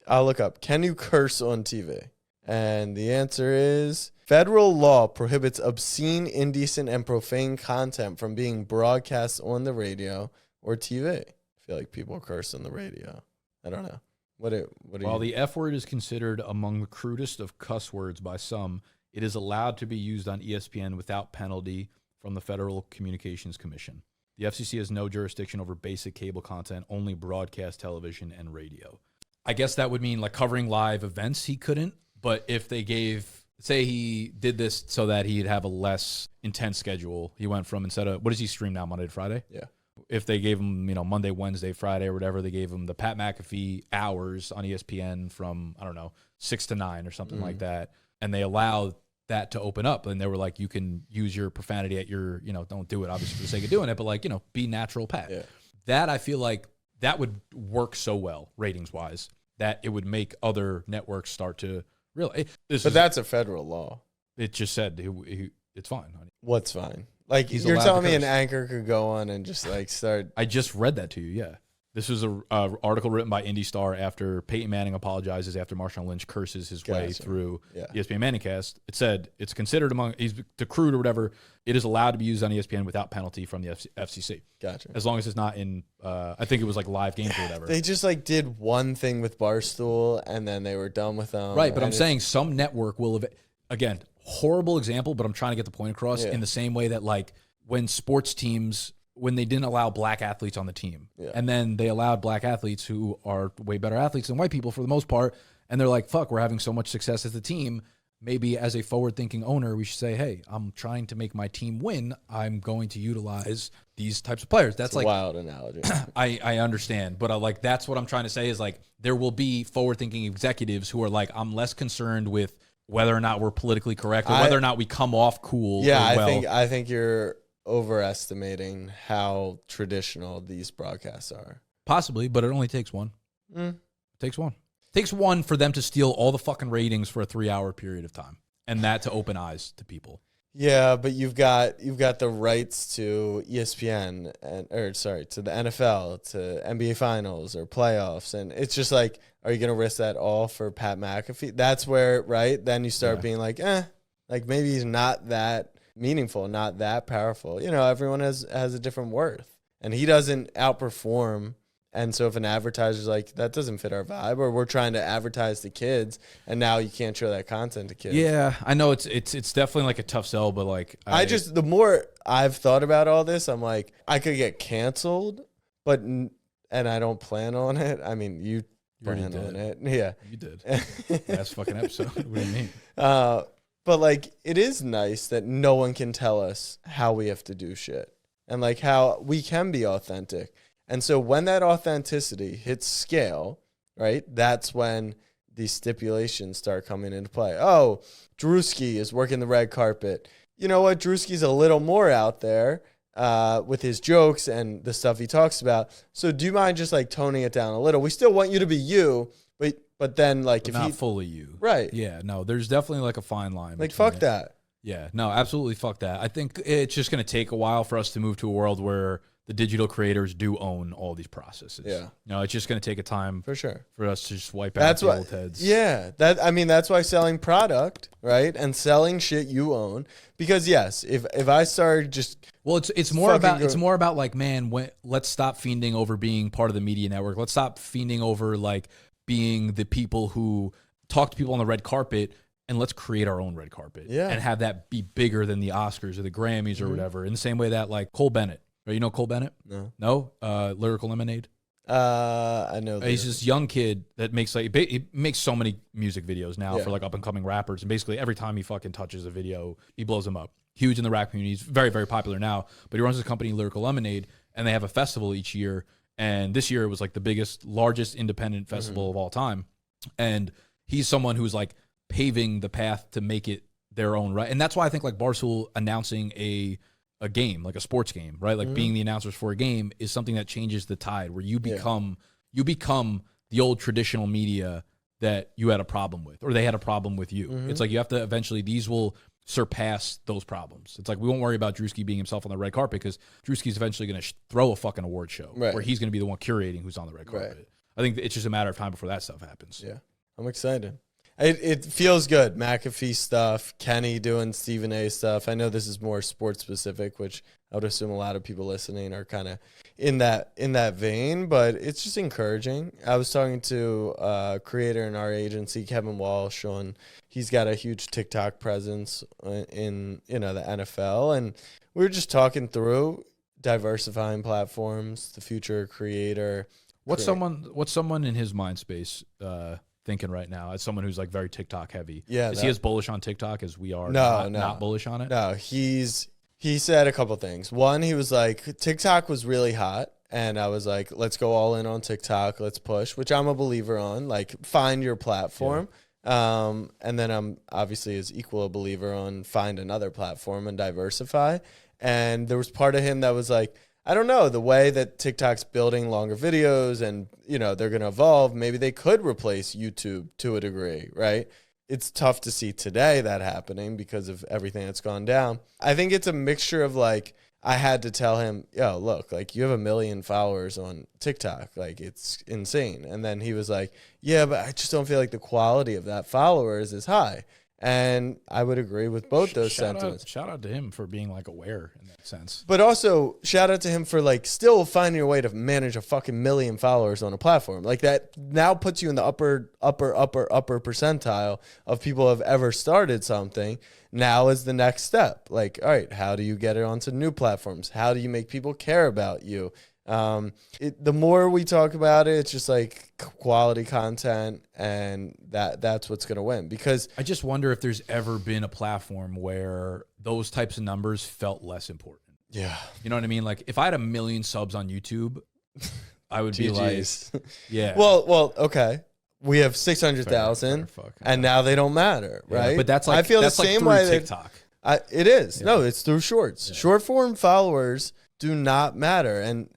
I'll look up. Can you curse on TV? And the answer is federal law prohibits obscene, indecent, and profane content from being broadcast on the radio or TV. I feel like people curse on the radio. I don't know. While the F word is considered among the crudest of cuss words by some, it is allowed to be used on ESPN without penalty from the Federal Communications Commission. The FCC has no jurisdiction over basic cable content, only broadcast television and radio. I guess that would mean like covering live events he couldn't, but if they say he did this so that he'd have a less intense schedule, he went from instead of, what does he stream now, Monday to Friday? Yeah. If they gave him, Monday, Wednesday, Friday, or whatever, they gave him the Pat McAfee hours on ESPN from, 6 to 9 or something like that, and they allowed that to open up, and they were like, you can use your profanity at your, don't do it obviously for the sake of doing it, but like, be natural, Pat. Yeah. That I feel like that would work so well ratings wise that it would make other networks start to really. But that's a federal law. It just said it's fine, honey. What's fine? Like, He's you're allowed telling to me an curse. anchor could go on and just like start. I just read that to you. Yeah. This was a article written by Indy Star after Peyton Manning apologizes after Marshawn Lynch curses his way through ESPN Manningcast. It said it's considered among the crude or whatever. It is allowed to be used on ESPN without penalty from the FCC. Gotcha. As long as it's not in, I think it was like live games or whatever. They just like did one thing with Barstool and then they were done with them. Right, but I'm saying some network will, again, horrible example, but I'm trying to get the point across in the same way that like when sports teams, when they didn't allow black athletes on the team, and then they allowed black athletes who are way better athletes than white people for the most part, and they're like, fuck, we're having so much success as a team. Maybe as a forward-thinking owner, we should say, hey, I'm trying to make my team win. I'm going to utilize these types of players. That's it's like a wild analogy. I understand, but like that's what I'm trying to say is like there will be forward-thinking executives who are like, I'm less concerned with whether or not we're politically correct or whether or not we come off cool. Yeah, or I think you're overestimating how traditional these broadcasts are. Possibly, but it only takes one. It takes one. It takes one for them to steal all the fucking ratings for a 3-hour period of time, and that to open eyes to people. Yeah, but you've got the rights to ESPN to the NFL, to NBA Finals or playoffs, and it's just like, are you going to risk that all for Pat McAfee? That's where, right? Then you start being like, like maybe he's not that meaningful, not that powerful. Everyone has a different worth, and he doesn't outperform. And so if an advertiser's like, that doesn't fit our vibe, or we're trying to advertise to kids, and now you can't show that content to kids. Yeah, I know it's definitely like a tough sell, but like the more I've thought about all this, I'm like, I could get canceled, and I don't plan on it. I mean, you plan on it. Yeah. You did. Last fucking episode. What do you mean? But like, it is nice that no one can tell us how we have to do shit and like how we can be authentic. And so when that authenticity hits scale, right, that's when these stipulations start coming into play. Oh, Drewski is working the red carpet. You know what? Drewski's a little more out there with his jokes and the stuff he talks about. So do you mind just like toning it down a little? We still want you to be you, but then like but if not fully you. Right. Yeah, no, there's definitely like a fine line. Like fuck that. Yeah, no, absolutely fuck that. I think it's just going to take a while for us to move to a world where the digital creators do own all these processes. Yeah. It's just going to take a time for sure for us to just wipe out the old heads. Yeah. That's why selling product, right? And selling shit you own. Because yes, if I started just it's more about like, man, let's stop fiending over being part of the media network. Let's stop fiending over like being the people who talk to people on the red carpet, and let's create our own red carpet and have that be bigger than the Oscars or the Grammys or whatever. In the same way that like Cole Bennett, right? You know Cole Bennett? No? Lyrical Lemonade? I know. He's this young kid that makes like, he makes so many music videos now for like up and coming rappers. And basically every time he fucking touches a video, he blows them up. Huge in the rap community. He's very, very popular now. But he runs his company, Lyrical Lemonade, and they have a festival each year. And this year it was like the largest independent festival of all time. And he's someone who's like paving the path to make it their own right. And that's why I think like Barstool announcing a game, like a sports game, right? Like being the announcers for a game is something that changes the tide, where you become the old traditional media that you had a problem with, or they had a problem with you. It's like you have to eventually, these will surpass those problems. It's like we won't worry about Drewski being himself on the red carpet, because Drewski's eventually going to throw a fucking award show where he's going to be the one curating who's on the red carpet. I think it's just a matter of time before that stuff happens. Yeah, I'm excited. It feels good. McAfee stuff, Kenny doing Stephen A stuff. I know this is more sports specific, which I would assume a lot of people listening are kind of in that vein, but it's just encouraging. I was talking to a creator in our agency, Kevin Walsh, on he's got a huge TikTok presence in the NFL, and we were just talking through diversifying platforms, the future creator. What's someone in his mind space thinking right now, as someone who's like very TikTok heavy? Yeah, is he as bullish on TikTok as we are? Not bullish on it. No, he said a couple things. One, he was like, TikTok was really hot, and I was like, let's go all in on TikTok, let's push, which I'm a believer on. Like, find your platform. And then I'm obviously as equal a believer on find another platform and diversify. And there was part of him that was like, I don't know, the way that TikTok's building longer videos and, they're going to evolve, maybe they could replace YouTube to a degree, right? It's tough to see today that happening because of everything that's gone down. I think it's a mixture of like, I had to tell him, yo, look, like you have 1 million followers on TikTok. Like it's insane. And then he was like, yeah, but I just don't feel like the quality of that followers is high. And I would agree with both those sentiments. Shout out to him for being like aware in that sense. But also shout out to him for like still finding a way to manage a fucking 1 million followers on a platform. Like that now puts you in the upper percentile of people who have ever started something. Now is the next step. Like, all right, how do you get it onto new platforms? How do you make people care about you? The more we talk about it, it's just like quality content, and that's what's going to win. Because I just wonder if there's ever been a platform where those types of numbers felt less important. Yeah. You know what I mean? Like if I had 1 million subs on YouTube, I would be like, yeah. Well, okay. We have 600,000 and now they don't matter, right? But that's like, I feel that's the same like way TikTok. It is. Yeah. No, it's through shorts. Yeah. Short form followers do not matter. And,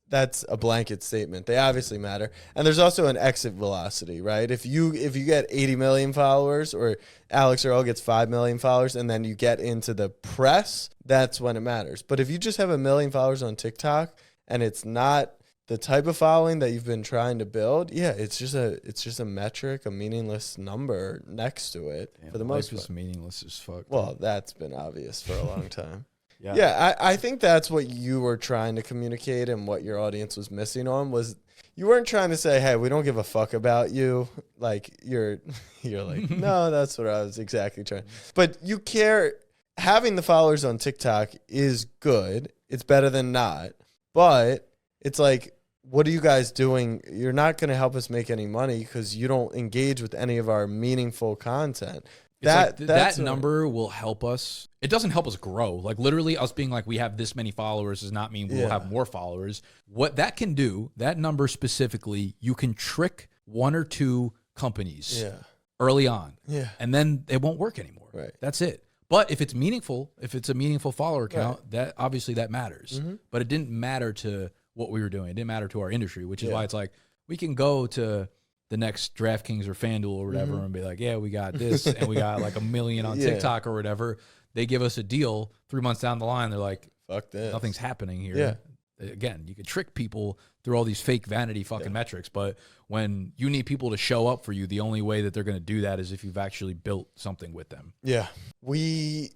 that's a blanket statement. They obviously matter. And there's also an exit velocity, right? If you get 80 million followers, or Alex Earl gets 5 million followers, and then you get into the press, that's when it matters. But if you just have 1 million followers on TikTok and it's not the type of following that you've been trying to build, it's just a metric, a meaningless number next to it. Damn, for the most part. Life is meaningless as fuck. Well, that's been obvious for a long time. Yeah, I think that's what you were trying to communicate, and what your audience was missing on was you weren't trying to say, hey, we don't give a fuck about you. Like you're like, no, that's what I was exactly trying. But you care. Having the followers on TikTok is good. It's better than not. But it's like, what are you guys doing? You're not going to help us make any money because you don't engage with any of our meaningful content. That number will help us. It doesn't help us grow. Like literally us being like, we have this many followers does not mean we'll have more followers. What that can do, that number specifically, you can trick 1 or 2 companies early on. Yeah. And then it won't work anymore. Right. That's it. But if it's meaningful, if it's a meaningful follower count, that obviously that matters. But it didn't matter to what we were doing. It didn't matter to our industry, which is why it's like we can go to the next DraftKings or FanDuel or whatever and be like, yeah, we got this and we got like 1 million on TikTok or whatever. They give us a deal 3 months down the line. They're like, fuck this. Nothing's happening here. Yeah. Again, you could trick people through all these fake vanity fucking metrics, but when you need people to show up for you, the only way that they're going to do that is if you've actually built something with them. Yeah. We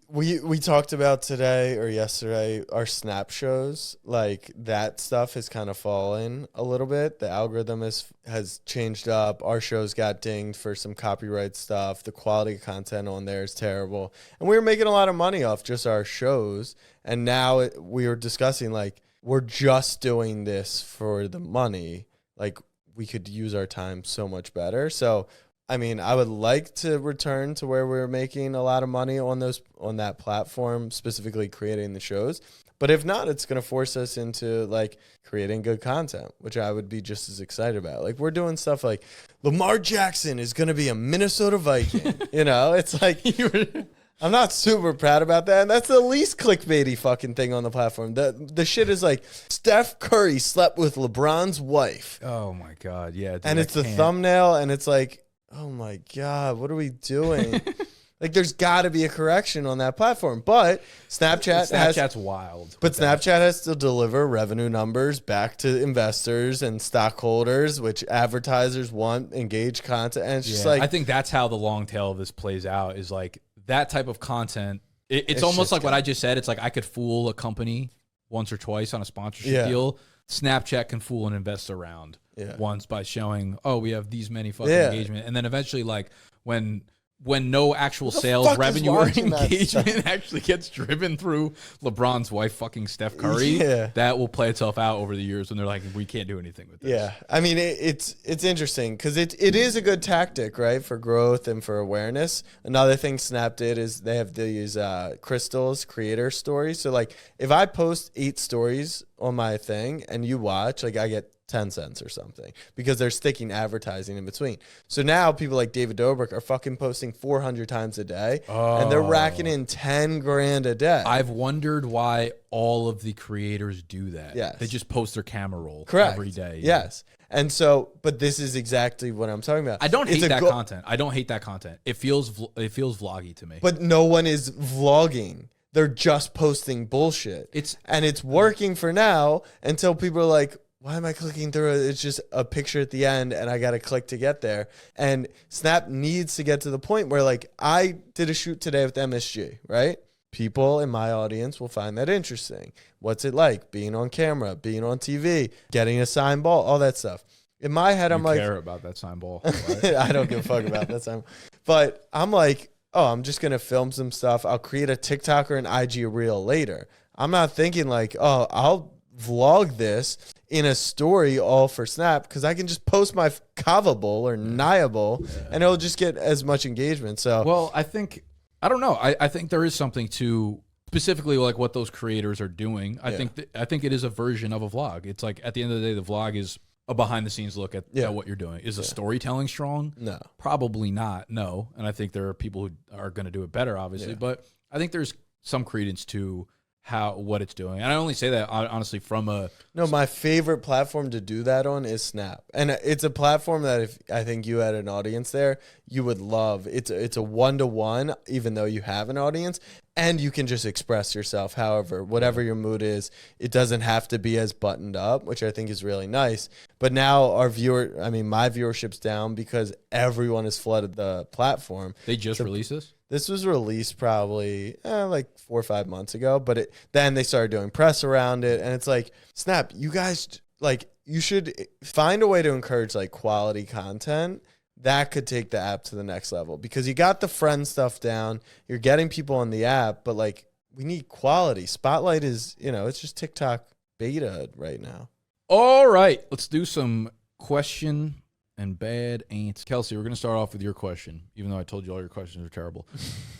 talked about today or yesterday our snap shows. Like that stuff has kind of fallen a little bit. The algorithm has changed up. Our shows got dinged for some copyright stuff. The quality of content on there is terrible. And we were making a lot of money off just our shows. And now we were discussing like, we're just doing this for the money. Like we could use our time so much better. So I mean, I would like to return to where we were making a lot of money on that platform, specifically creating the shows. But if not, it's going to force us into like creating good content, which I would be just as excited about. Like we're doing stuff like Lamar Jackson is going to be a Minnesota Viking. It's like I'm not super proud about that. And that's the least clickbaity fucking thing on the platform. The shit is like Steph Curry slept with LeBron's wife. Oh my God. Yeah. Dude, And it's the thumbnail and it's like, oh my God, what are we doing? Like, there's got to be a correction on that platform. But Snapchat's wild. But Snapchat has to deliver revenue numbers back to investors and stockholders, which advertisers want, engaged content. And it's just like, I think that's how the long tail of this plays out is like that type of content. It's almost like what I just said. It's like I could fool a company once or twice on a sponsorship deal. Snapchat can fool an investor around once by showing, oh, we have these many fucking engagement. And then eventually, like, when no actual sales revenue or engagement actually gets driven through LeBron's wife fucking Steph Curry, that will play itself out over the years when they're like, we can't do anything with this. Yeah. I mean, it's interesting because it is a good tactic, right, for growth and for awareness. Another thing Snap did is they have these crystals creator stories. So like if I post 8 stories on my thing and you watch, like I get 10 cents or something because they're sticking advertising in between. So now people like David Dobrik are fucking posting 400 times a day and they're racking in 10 grand a day. I've wondered why all of the creators do that. Yes. They just post their camera roll every day. Yes. And so, but this is exactly what I'm talking about. I don't hate that content. I don't hate that content. It feels vloggy to me. But no one is vlogging. They're just posting bullshit. It's working for now until people are like, why am I clicking through it? It's just a picture at the end and I got to click to get there. And Snap needs to get to the point where like I did a shoot today with MSG, right? People in my audience will find that interesting. What's it like being on camera, being on TV, getting a signed ball, all that stuff. In my head, I'm like, care about that signed ball. Right? I don't give a fuck about that signed ball. But I'm like, oh, I'm just going to film some stuff. I'll create a TikTok or an IG reel later. I'm not thinking like, oh, I'll vlog this in a story all for Snap because I can just post my Kava bowl or Naya bowl and it'll just get as much engagement. So, well, I don't know. I think there is something to specifically like what those creators are doing. I think it is a version of a vlog. It's like at the end of the day, the vlog is a behind the scenes look at what you're doing. Is the storytelling strong? No, probably not. No. And I think there are people who are going to do it better, obviously, but I think there's some credence to what it's doing. And I only say that honestly from my favorite platform to do that on is Snap. And it's a platform that if I think you had an audience there, you would love. It's a 1-to-1, even though you have an audience, and you can just express yourself however, whatever your mood is. It doesn't have to be as buttoned up, which I think is really nice. But now my viewership's down because everyone has flooded the platform. They just released this? This was released probably like 4 or 5 months ago, but then they started doing press around it. And it's like, Snap, you guys, like, you should find a way to encourage like quality content that could take the app to the next level because you got the friend stuff down. You're getting people on the app, but like we need quality. Spotlight is, it's just TikTok beta right now. All right, let's do some question and bad ain't. Kelsey, we're going to start off with your question, even though I told you all your questions are terrible.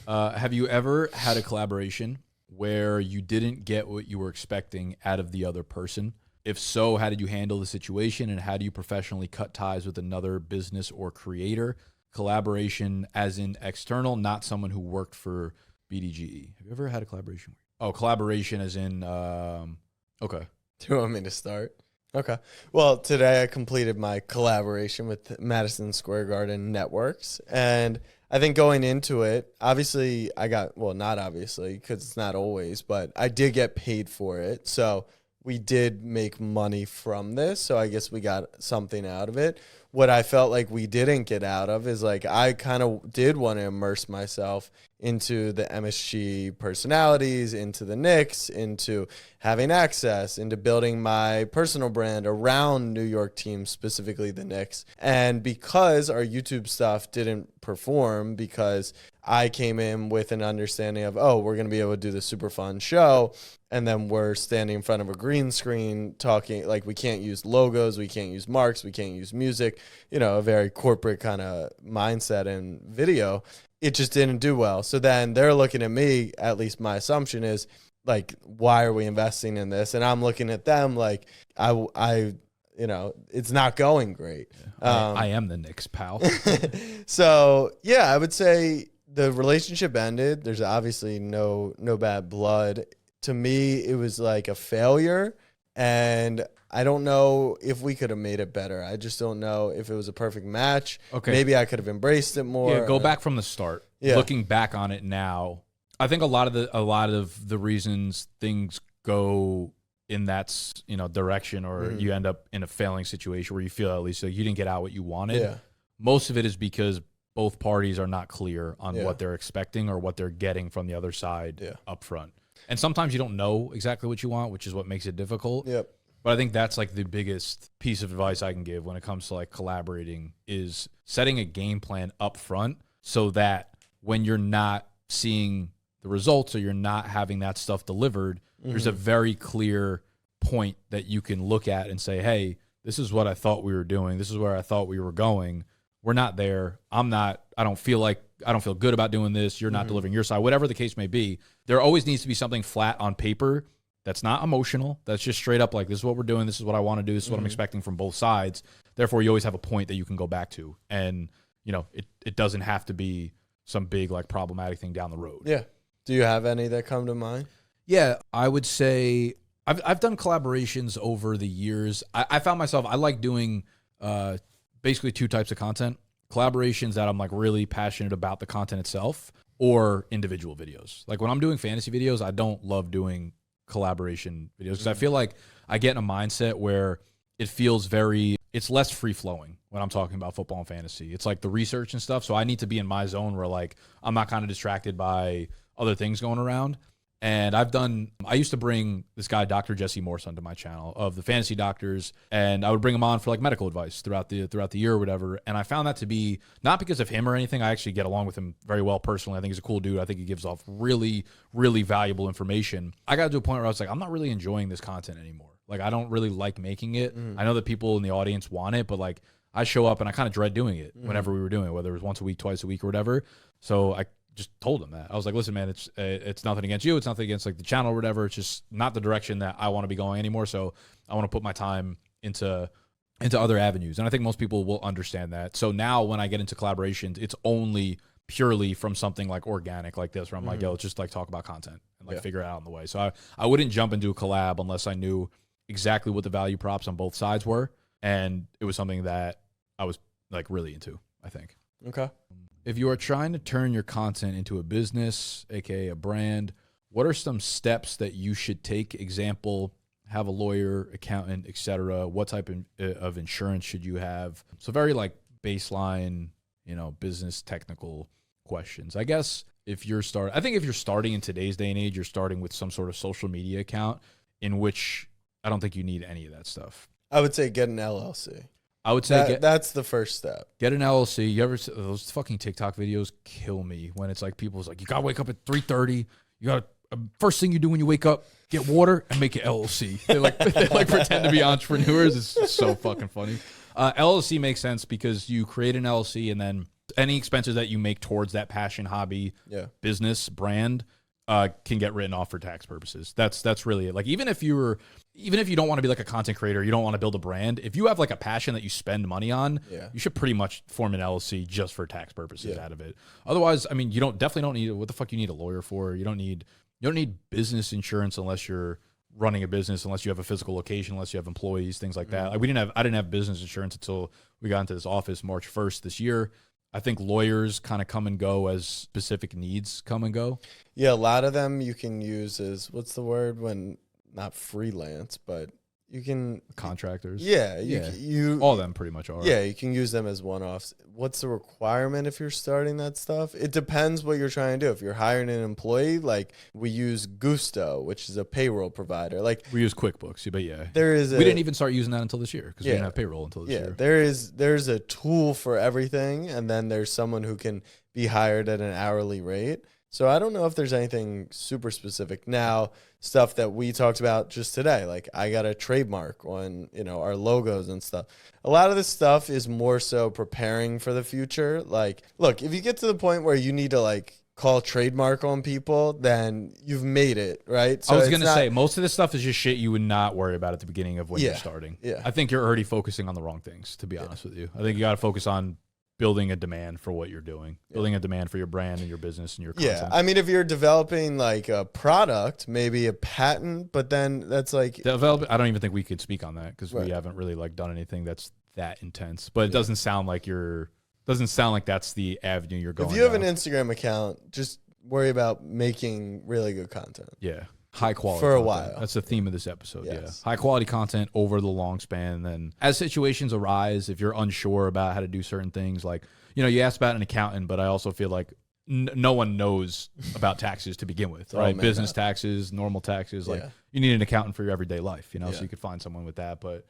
Have you ever had a collaboration where you didn't get what you were expecting out of the other person? If so, how did you handle the situation, and how do you professionally cut ties with another business or creator? Collaboration as in external, not someone who worked for bdge. Have you ever had a collaboration? Oh, collaboration as in, okay. Do you want me to start? Okay. Well, today I completed my collaboration with Madison Square Garden Networks. And I think going into it, obviously not obviously, because it's not always, but I did get paid for it. So we did make money from this. So I guess we got something out of it. What I felt like we didn't get out of is like I kind of did want to immerse myself into the MSG personalities, into the Knicks, into having access, into building my personal brand around New York teams, specifically the Knicks. And because our YouTube stuff didn't perform, because I came in with an understanding of, oh, we're going to be able to do this super fun show. And then we're standing in front of a green screen talking, like we can't use logos, we can't use marks, we can't use music, you know, a very corporate kind of mindset in video. It just didn't do well. So then they're looking at me, at least my assumption is, like, why are we investing in this? And I'm looking at them like, I you know, it's not going great. I am the Knicks, pal. So, yeah, I would say the relationship ended. There's obviously no bad blood. To me, it was like a failure, and I don't know if we could have made it better. I just don't know if it was a perfect match. Okay. Maybe I could have embraced it more. Yeah, go back from the start. Yeah. Looking back on it now, I think a lot of the reasons things go in that, you know, direction, or you end up in a failing situation where you feel at least like you didn't get out what you wanted. Yeah. Most of it is because both parties are not clear on what they're expecting or what they're getting from the other side up front. And sometimes you don't know exactly what you want, which is what makes it difficult. Yep. But I think that's like the biggest piece of advice I can give when it comes to like collaborating is setting a game plan up front so that when you're not seeing the results or you're not having that stuff delivered, there's a very clear point that you can look at and say, hey, this is what I thought we were doing. This is where I thought we were going. We're not there. I don't feel good about doing this. You're not delivering your side, whatever the case may be. There always needs to be something flat on paper that's not emotional. That's just straight up like, this is what we're doing. This is what I want to do. This is what I'm expecting from both sides. Therefore, you always have a point that you can go back to. And, you know, it doesn't have to be some big like problematic thing down the road. Yeah. Do you have any that come to mind? Yeah, I would say I've done collaborations over the years. I found myself, I like doing basically two types of content. Collaborations that I'm like really passionate about the content itself, or individual videos. Like when I'm doing fantasy videos, I don't love doing collaboration videos because I feel like I get in a mindset where it feels it's less free flowing when I'm talking about football and fantasy. It's like the research and stuff. So I need to be in my zone where like I'm not kind of distracted by other things going around. And I used to bring this guy, Dr. Jesse Morse, onto my channel of the fantasy doctors, and I would bring him on for like medical advice throughout the year or whatever. And I found that to be not because of him or anything. I actually get along with him very well personally. I think he's a cool dude. I think he gives off really, really valuable information. I got to a point where I was like, I'm not really enjoying this content anymore. Like, I don't really like making it. I know that people in the audience want it, but like I show up and I kind of dread doing it whenever we were doing it, whether it was once a week, twice a week or whatever. So I just told him that. I was like, listen, man, it's nothing against you. It's nothing against like the channel or whatever. It's just not the direction that I want to be going anymore. So I want to put my time into other avenues. And I think most people will understand that. So now when I get into collaborations, it's only purely from something like organic like this, where I'm like, yo, let's just like talk about content and like figure it out on the way. So I wouldn't jump into a collab unless I knew exactly what the value props on both sides were. And it was something that I was like really into, I think. Okay. If you are trying to turn your content into a business, aka a brand, what are some steps that you should take? Example, have a lawyer, accountant, etc. What type of insurance should you have? So very like baseline, you know, business technical questions. I guess if you're starting in today's day and age, you're starting with some sort of social media account, in which I don't think you need any of that stuff. I would say get an LLC. I would say that's the first step. Get an LLC. You ever those fucking TikTok videos kill me when it's like people's like, you gotta wake up at 3:30. You gotta first thing you do when you wake up, get water and make an LLC. They like pretend to be entrepreneurs. It's so fucking funny. LLC makes sense because you create an LLC and then any expenses that you make towards that passion, hobby, business, brand can get written off for tax purposes. That's really it. Like even if you don't want to be like a content creator, you don't want to build a brand. If you have like a passion that you spend money on, you should pretty much form an LLC just for tax purposes out of it. Otherwise, I mean, you definitely don't need what the fuck you need a lawyer for. You don't need business insurance unless you're running a business, unless you have a physical location, unless you have employees, things like that. Like I didn't have business insurance until we got into this office March 1st this year. I think lawyers kind of come and go as specific needs come and go. Yeah, a lot of them you can use as, what's the word when, not freelance, but you can... Contractors. Yeah. You all of them pretty much are. Yeah, you can use them as one-offs. What's the requirement if you're starting that stuff? It depends what you're trying to do. If you're hiring an employee, like we use Gusto, which is a payroll provider. Like we use QuickBooks, but yeah. We didn't even start using that until this year because we didn't have payroll until this year. There's a tool for everything, and then there's someone who can be hired at an hourly rate. So I don't know if there's anything super specific. Now, stuff that we talked about just today, like I got a trademark on, our logos and stuff. A lot of this stuff is more so preparing for the future. Like, look, if you get to the point where you need to like call trademark on people, then you've made it, right? So I was going to say, most of this stuff is just shit you would not worry about at the beginning of when you're starting. Yeah. I think you're already focusing on the wrong things, to be honest with you. I think you got to focus on building a demand for what you're doing, building a demand for your brand and your business and your content. Yeah, I mean, if you're developing like a product, maybe a patent, but then that's like I don't even think we could speak on that because we haven't really like done anything that's that intense. But it doesn't sound like that's the avenue you're going. If you have an Instagram account, just worry about making really good content. Yeah. High quality for a content. while. That's the theme of this episode. Yes. Yeah. High quality content over the long span. Then as situations arise, if you're unsure about how to do certain things, like, you asked about an accountant, but I also feel like no one knows about taxes to begin with, right? Business taxes, normal taxes. Like you need an accountant for your everyday life, so you could find someone with that. But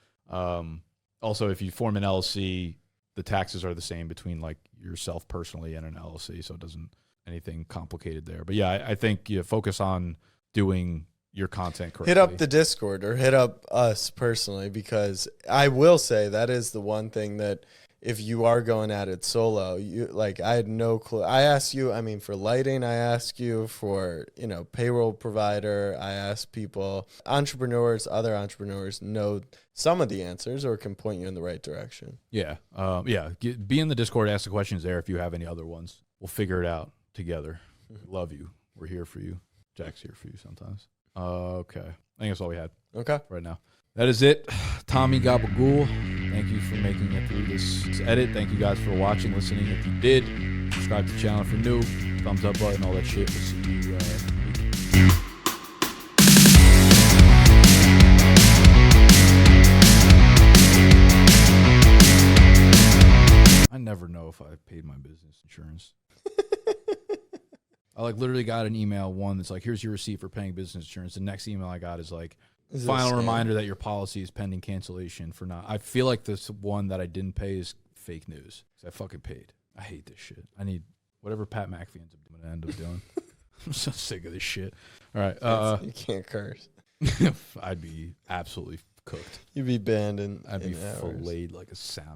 also if you form an LLC, the taxes are the same between like yourself personally and an LLC. So it doesn't anything complicated there. But yeah, I think you focus on doing your content correctly. Hit up the Discord or hit up us personally, because I will say that is the one thing that if you are going at it solo, I had no clue. I asked you, for lighting, I asked you for, payroll provider. I asked people, other entrepreneurs know some of the answers or can point you in the right direction. Yeah. Be in the Discord, ask the questions there if you have any other ones. We'll figure it out together. Love you. We're here for you. Jack's here for you sometimes. Okay. I think that's all we had. Okay. Right now. That is it. Tommy Gabagool, thank you for making it through this edit. Thank you guys for watching, listening. If you did, subscribe to the channel if you're new. Thumbs up button, all that shit. We'll see you next week. I never know if I paid my business insurance. I literally got an email, one that's like, here's your receipt for paying business insurance. The next email I got is like, final reminder that your policy is pending cancellation for not. I feel like this one that I didn't pay is fake news. I fucking paid. I hate this shit. I need whatever Pat McAfee ends up doing. I'm so sick of this shit. All right. You can't curse. I'd be absolutely cooked. You'd be banned I'd be filleted like a salmon.